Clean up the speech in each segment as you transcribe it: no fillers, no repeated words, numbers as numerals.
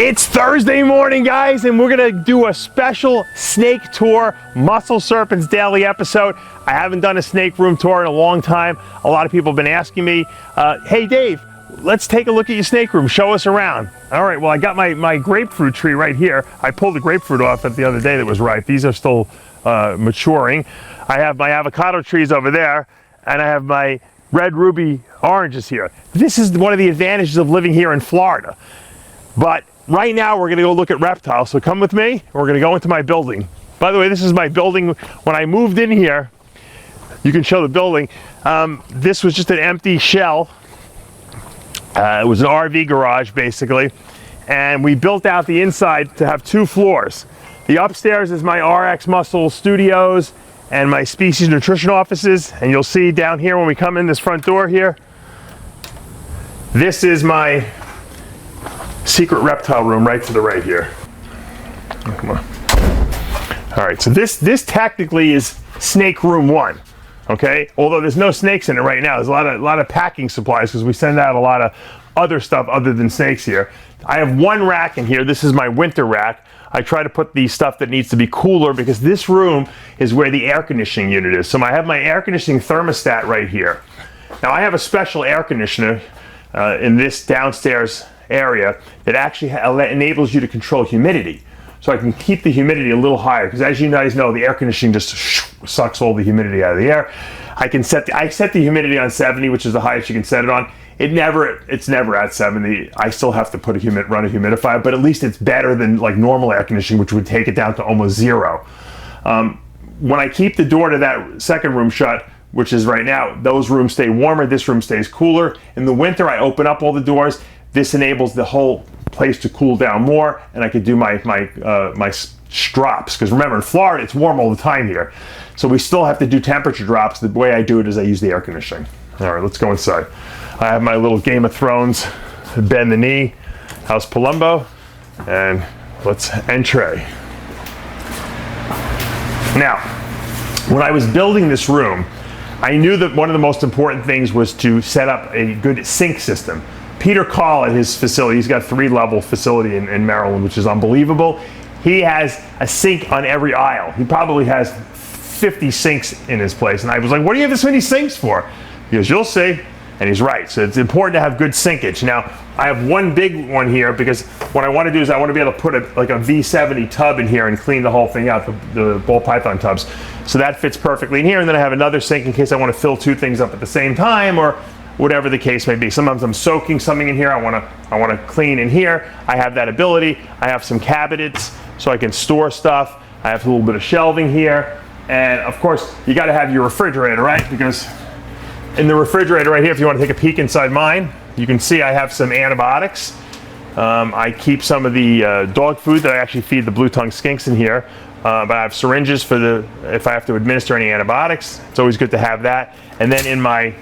It's Thursday morning, guys, and we're gonna do a special snake tour, Muscle Serpents daily episode. I haven't done a snake room tour in a long time. A lot of people have been asking me, hey Dave, let's take a look at your snake room, show us around. All right, well, I got my grapefruit tree right here. I pulled the grapefruit off it the other day that was ripe. These are still maturing. I have my avocado trees over there, and I have my red ruby oranges here. This is one of the advantages of living here in Florida. But right now we're gonna go look at Reptile, so come with me. We're gonna go into my building. By the way, this is my building. When I moved in here, you can show the building. This was just an empty shell. It was an RV garage, basically. And we built out the inside to have 2 floors. The upstairs is my RX Muscle Studios and my Species Nutrition offices. And you'll see down here when we come in this front door here, this is my secret reptile room right to the right here. Oh, come on. All right, so this technically is snake room 1, okay? Although there's no snakes in it right now. There's a lot of packing supplies because we send out a lot of other stuff other than snakes here. I have 1 rack in here. This is my winter rack. I try to put the stuff that needs to be cooler because this room is where the air conditioning unit is. So I have my air conditioning thermostat right here. Now I have a special air conditioner in this downstairs area that actually enables you to control humidity. So I can keep the humidity a little higher because, as you guys know, the air conditioning just sucks all the humidity out of the air. I set the humidity on 70, which is the highest you can set it on. It's never at 70. I still have to run a humidifier, but at least it's better than like normal air conditioning, which would take it down to almost 0. When I keep the door to that second room shut, which is right now, those rooms stay warmer, this room stays cooler. In the winter, I open up all the doors. This enables the whole place to cool down more, and I could do my drops. Because remember, in Florida, it's warm all the time here. So we still have to do temperature drops. The way I do it is I use the air conditioning. All right, let's go inside. I have my little Game of Thrones bend the knee, House Palumbo, and let's entree. Now, when I was building this room, I knew that one of the most important things was to set up a good sink system. Peter Call at his facility, he's got a 3-level facility in Maryland, which is unbelievable. He has a sink on every aisle. He probably has 50 sinks in his place. And I was like, what do you have this many sinks for? He goes, you'll see. And he's right. So it's important to have good sinkage. Now, I have one big one here because what I want to do is I want to be able to put like a V70 tub in here and clean the whole thing out, the ball python tubs. So that fits perfectly in here. And then I have another sink in case I want to fill 2 things up at the same time, or whatever the case may be. Sometimes I'm soaking something in here. I want to clean in here. I have that ability. I have some cabinets so I can store stuff. I have a little bit of shelving here. And of course, you got to have your refrigerator, right? Because in the refrigerator right here, if you want to take a peek inside mine, you can see I have some antibiotics. I keep some of the dog food that I actually feed the blue-tongued skinks in here. But I have syringes for if I have to administer any antibiotics. It's always good to have that. And then in my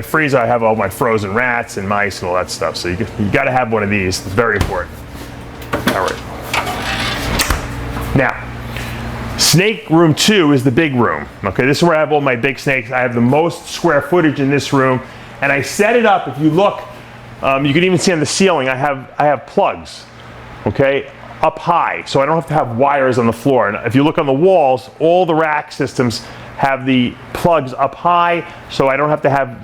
freezer, I have all my frozen rats and mice and all that stuff. So you got to have one of these. It's very important. All right. Now, snake room 2 is the big room. Okay, this is where I have all my big snakes. I have the most square footage in this room, and I set it up. If you look, you can even see on the ceiling. I have plugs. Okay, up high, so I don't have to have wires on the floor. And if you look on the walls, all the rack systems have the plugs up high, so I don't have to have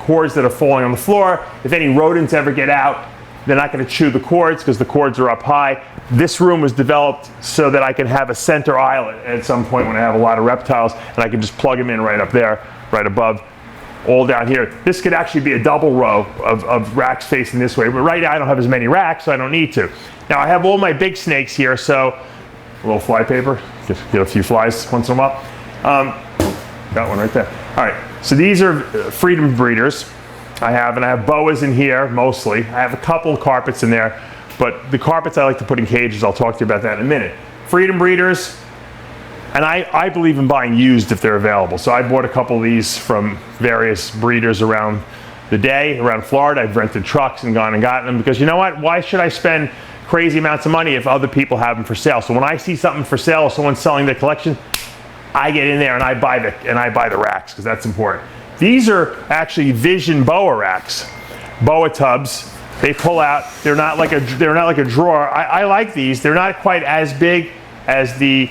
cords that are falling on the floor. If any rodents ever get out, they're not going to chew the cords because the cords are up high. This room was developed so that I can have a center aisle at some point when I have a lot of reptiles, and I can just plug them in right up there, right above, all down here. This could actually be a double row of racks facing this way, but right now I don't have as many racks, so I don't need to. Now I have all my big snakes here, so a little fly paper, get a few flies once in a while. Got one right there. All right, so these are freedom breeders. I have boas in here mostly. I have a couple of carpets in there, but the carpets I like to put in cages. I'll talk to you about that in a minute. Freedom breeders, and I believe in buying used if they're available. So I bought a couple of these from various breeders around the day, around Florida. I've rented trucks and gone and gotten them because you know what? Why should I spend crazy amounts of money if other people have them for sale? So when I see something for sale or someone's selling their collection, I get in there and I buy the racks because that's important. These are actually Vision boa racks, boa tubs. They pull out. They're not like a drawer. I like these. They're not quite as big as the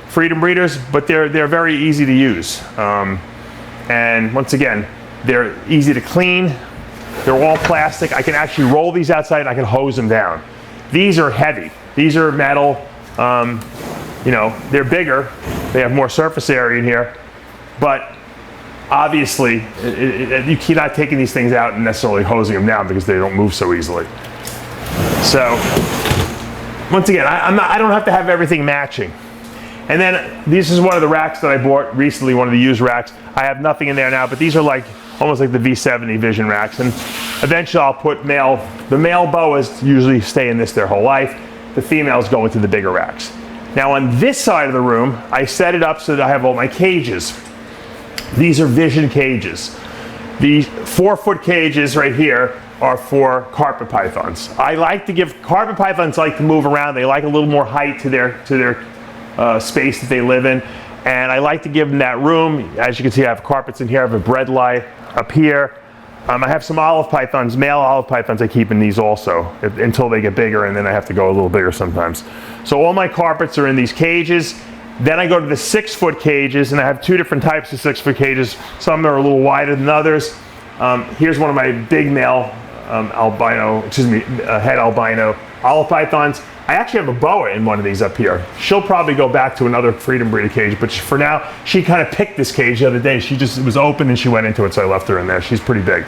Freedom Breeders, but they're very easy to use. And once again, they're easy to clean. They're all plastic. I can actually roll these outside and I can hose them down. These are heavy. These are metal. You know, they're bigger. They have more surface area in here. But obviously, you're not taking these things out and necessarily hosing them down because they don't move so easily. So, once again, I don't have to have everything matching. And then this is one of the racks that I bought recently, one of the used racks. I have nothing in there now, but these are like almost like the V70 Vision racks. And eventually I'll put the male boas usually stay in this their whole life. The females go into the bigger racks. Now on this side of the room, I set it up so that I have all my cages. These are Vision cages. The 4-foot cages right here are for carpet pythons. I like to give, carpet pythons like to move around. They like a little more height to their space that they live in. And I like to give them that room. As you can see, I have carpets in here. I have a bread light up here. I have some olive pythons, male olive pythons I keep in these also until they get bigger, and then I have to go a little bigger sometimes. So all my carpets are in these cages. Then I go to the 6-foot cages, and I have two different types of 6-foot cages. Some are a little wider than others. Here's one of my big male head albino olive pythons. I actually have a boa in one of these up here. She'll probably go back to another Freedom Breeder cage, but for now, she kind of picked this cage the other day. It was open and she went into it, so I left her in there. She's pretty big.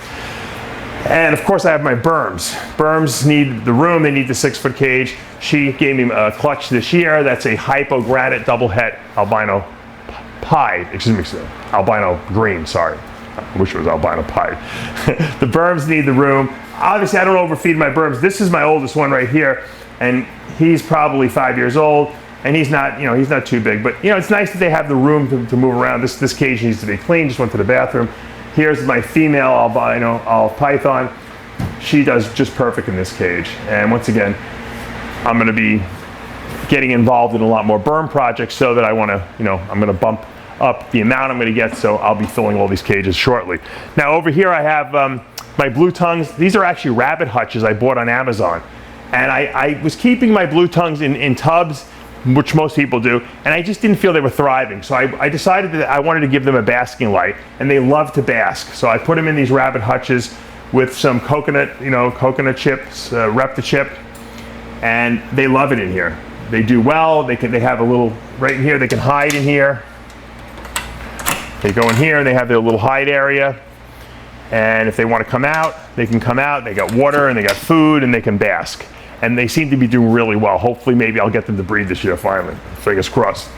And of course I have my Burms. Burms need the room, they need the 6-foot cage. She gave me a clutch this year. That's a hypogranate double het albino pied, albino green, sorry. I wish it was albino pied. The Burms need the room. Obviously I don't overfeed my Burms. This is my oldest one right here, and he's probably 5 years old, and he's not too big, but it's nice that they have the room to move around. This cage needs to be clean. Just went to the bathroom. Here's my female albino olive python. She does just perfect in this cage. And once again, I'm going to be getting involved in a lot more burn projects so that I want to, I'm going to bump up the amount I'm going to get, so I'll be filling all these cages shortly. Now over here I have my blue tongues. These are actually rabbit hutches I bought on Amazon. And I was keeping my blue tongues in tubs, which most people do, and I just didn't feel they were thriving. So I decided that I wanted to give them a basking light, and they love to bask. So I put them in these rabbit hutches with some coconut chips, Reptile chip, and they love it in here. They do well. They have a little, right in here, they can hide in here. They go in here and they have their little hide area. And if they want to come out, they can come out. They got water and they got food and they can bask. And they seem to be doing really well. Hopefully, maybe I'll get them to breed this year finally. Fingers crossed.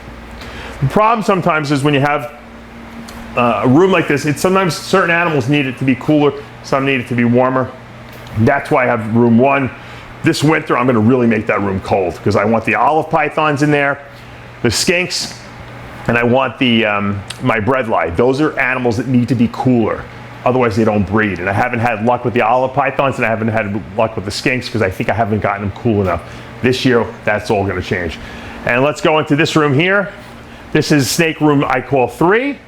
The problem sometimes is when you have a room like this, sometimes certain animals need it to be cooler, some need it to be warmer. That's why I have room 1. This winter, I'm going to really make that room cold because I want the olive pythons in there, the skinks, and I want the my breadlie. Those are animals that need to be cooler. Otherwise, they don't breed. And I haven't had luck with the olive pythons, and I haven't had luck with the skinks because I think I haven't gotten them cool enough. This year, that's all going to change. And let's go into this room here. This is snake room I call 3.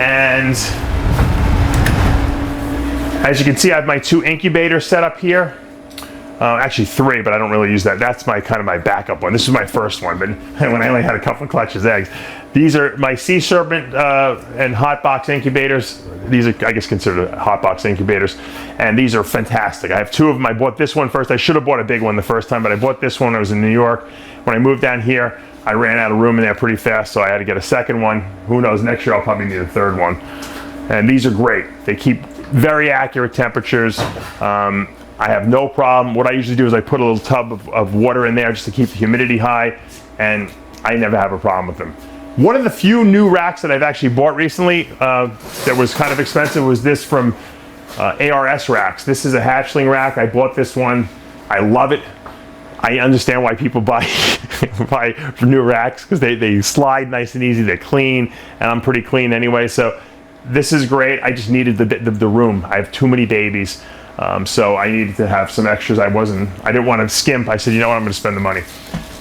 And as you can see, I have my 2 incubators set up here. Actually 3, but I don't really use that. That's my kind of my backup one. This is my first one, but when I only had a couple of clutches eggs. These are my sea serpent and hot box incubators. These are, I guess, considered hot box incubators, and these are fantastic. I have 2 of them. I bought this one first. I should have bought a big one the first time, but I bought this one when I was in New York. When I moved down here, I ran out of room in there pretty fast, so I had to get a second one. Who knows, next year I'll probably need a third one. And these are great. They keep very accurate temperatures. I have no problem. What I usually do is I put a little tub of water in there just to keep the humidity high, and I never have a problem with them. One of the few new racks that I've actually bought recently that was kind of expensive was this from ARS Racks. This is a hatchling rack. I bought this one. I love it. I understand why people buy new racks because they slide nice and easy. They're clean, and I'm pretty clean anyway. So this is great. I just needed the room. I have too many babies. So I needed to have some extras. I didn't want to skimp. I said, you know what, I'm going to spend the money.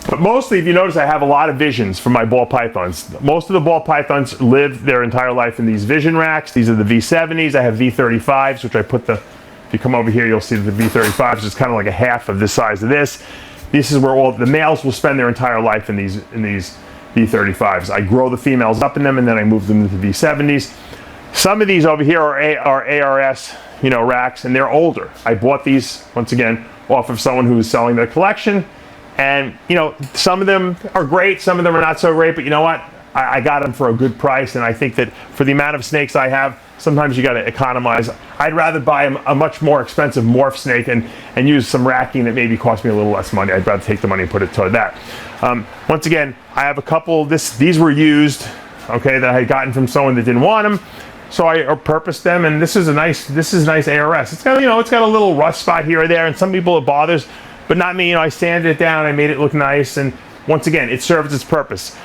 But mostly, if you notice, I have a lot of Visions from my ball pythons. Most of the ball pythons live their entire life in these Vision racks. These are the V70s. I have V35s, which I put the If you come over here, you'll see the V35 is just kind of like a half of the size of this. This is where all the males will spend their entire life in these V35s. I grow the females up in them, and then I move them into V70s. Some of these over here are ARS, you know, racks, and they're older. I bought these, once again, off of someone who was selling their collection. And, you know, some of them are great, some of them are not so great, but you know what? I got them for a good price, and I think that for the amount of snakes I have, sometimes you got to economize. I'd rather buy a much more expensive morph snake and use some racking that maybe cost me a little less money. I'd rather take the money and put it toward that. Once again, I have a couple, these were used, okay, that I had gotten from someone that didn't want them. So I purposed them, and this is nice ARS. It's got, you know, it's got a little rust spot here or there, and some people it bothers, but not me. You know, I sanded it down, I made it look nice, and once again, it serves its purpose.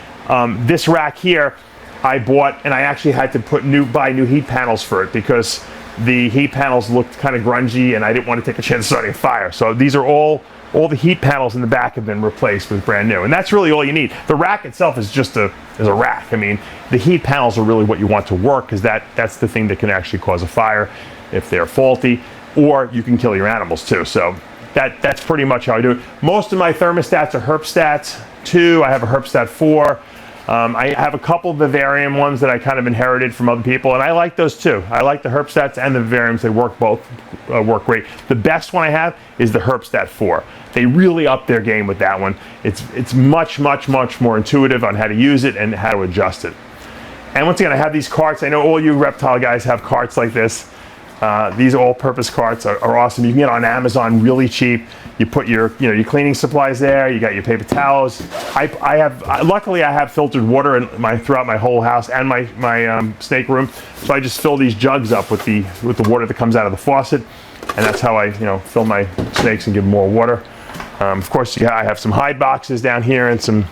This rack here, I bought, and I actually had to buy new heat panels for it because the heat panels looked kind of grungy, and I didn't want to take a chance of starting a fire. So these are all the heat panels in the back have been replaced with brand new, and that's really all you need. The rack itself is just a rack. I mean, the heat panels are really what you want to work, because that's the thing that can actually cause a fire if they're faulty, or you can kill your animals too. So that's pretty much how I do it. Most of my thermostats are Herpstats 2. I have a Herpstat 4. I have a couple of Vivarium ones that I kind of inherited from other people, and I like those too. I like the Herpstats and the Vivariums. They work great. The best one I have is the Herpstat 4. They really up their game with that one. It's much more intuitive on how to use it and how to adjust it. And once again, I have these carts. I know all you reptile guys have carts like this. These all-purpose carts are awesome. You can get on Amazon really cheap. You put your cleaning supplies there. You got your paper towels. Luckily I have filtered water throughout my whole house and my snake room. So I just fill these jugs up with the water that comes out of the faucet, and that's how I fill my snakes and give them more water. Of course, I have some hide boxes down here and some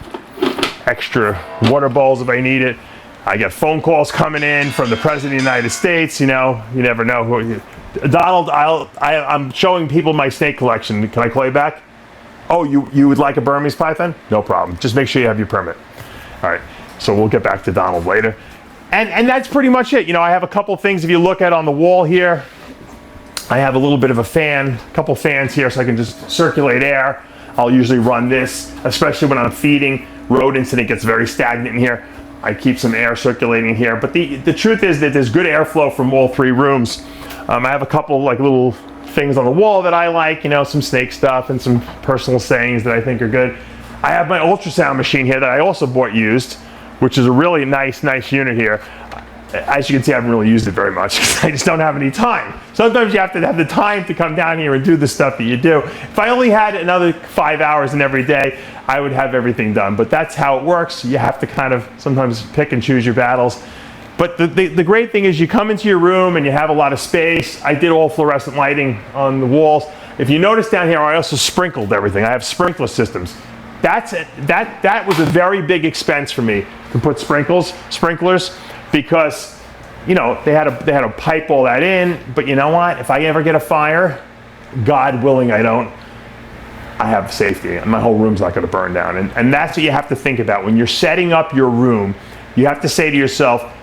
extra water bowls if I need it. I get phone calls coming in from the President of the United States. You know, you never know who. Donald, I'm showing people my snake collection. Can I call you back? Oh, you would like a Burmese python? No problem. Just make sure you have your permit. All right. So we'll get back to Donald later. And that's pretty much it. You know, I have a couple things. If you look at on the wall here, I have a little bit of a fan, a couple fans here, so I can just circulate air. I'll usually run this, especially when I'm feeding rodents and it gets very stagnant in here. I keep some air circulating here, but the truth is that there's good airflow from all three rooms. I have a couple like little things on the wall that I like, some snake stuff and some personal sayings that I think are good. I have my ultrasound machine here that I also bought used, which is a really nice unit here. As you can see, I haven't really used it very much because I just don't have any time. Sometimes you have to have the time to come down here and do the stuff that you do. If I only had another 5 hours in every day, I would have everything done. But that's how it works. You have to kind of sometimes pick and choose your battles. But the great thing is you come into your room and you have a lot of space. I did all fluorescent lighting on the walls. If you notice down here, I also sprinkled everything. I have sprinkler systems. That was a very big expense for me to put sprinklers, because they had to pipe all that in. But you know what? If I ever get a fire, God willing I have safety. My whole room's not going to burn down. And that's what you have to think about when you're setting up your room. You have to say to yourself,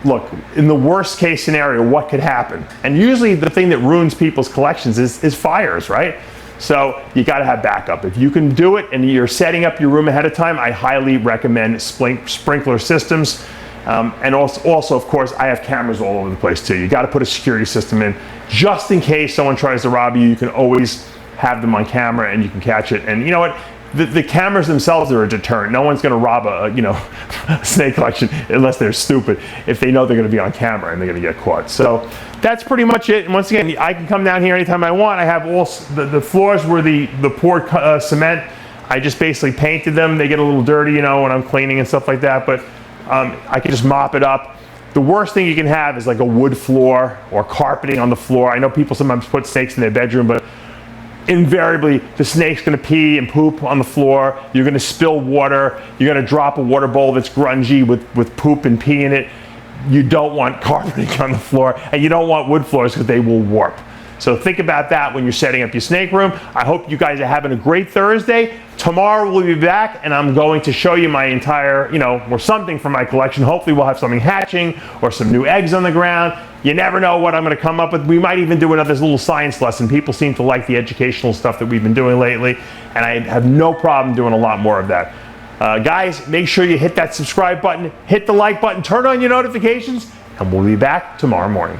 look, in the worst case scenario, what could happen? And usually the thing that ruins people's collections is fires, right? So you got to have backup. If you can do it and you're setting up your room ahead of time, I highly recommend sprinkler systems. And also, of course, I have cameras all over the place too. You got to put a security system in just in case someone tries to rob you. You can always have them on camera and you can catch it. And you know what? The cameras themselves are a deterrent. No one's going to rob a snake collection unless they're stupid. If they know they're going to be on camera and they're going to get caught. So that's pretty much it. And once again, I can come down here anytime I want. I have all the floors were the poured cement. I just basically painted them. They get a little dirty, when I'm cleaning and stuff like that. But I can just mop it up. The worst thing you can have is like a wood floor or carpeting on the floor. I know people sometimes put snakes in their bedroom, but invariably the snake's going to pee and poop on the floor. You're going to spill water. You're going to drop a water bowl that's grungy with poop and pee in it. You don't want carpeting on the floor, and you don't want wood floors because they will warp. So think about that when you're setting up your snake room. I hope you guys are having a great Thursday. Tomorrow we'll be back and I'm going to show you my entire, or something from my collection. Hopefully we'll have something hatching or some new eggs on the ground. You never know what I'm going to come up with. We might even do another little science lesson. People seem to like the educational stuff that we've been doing lately, and I have no problem doing a lot more of that. Guys, make sure you hit that subscribe button, hit the like button, turn on your notifications, and we'll be back tomorrow morning.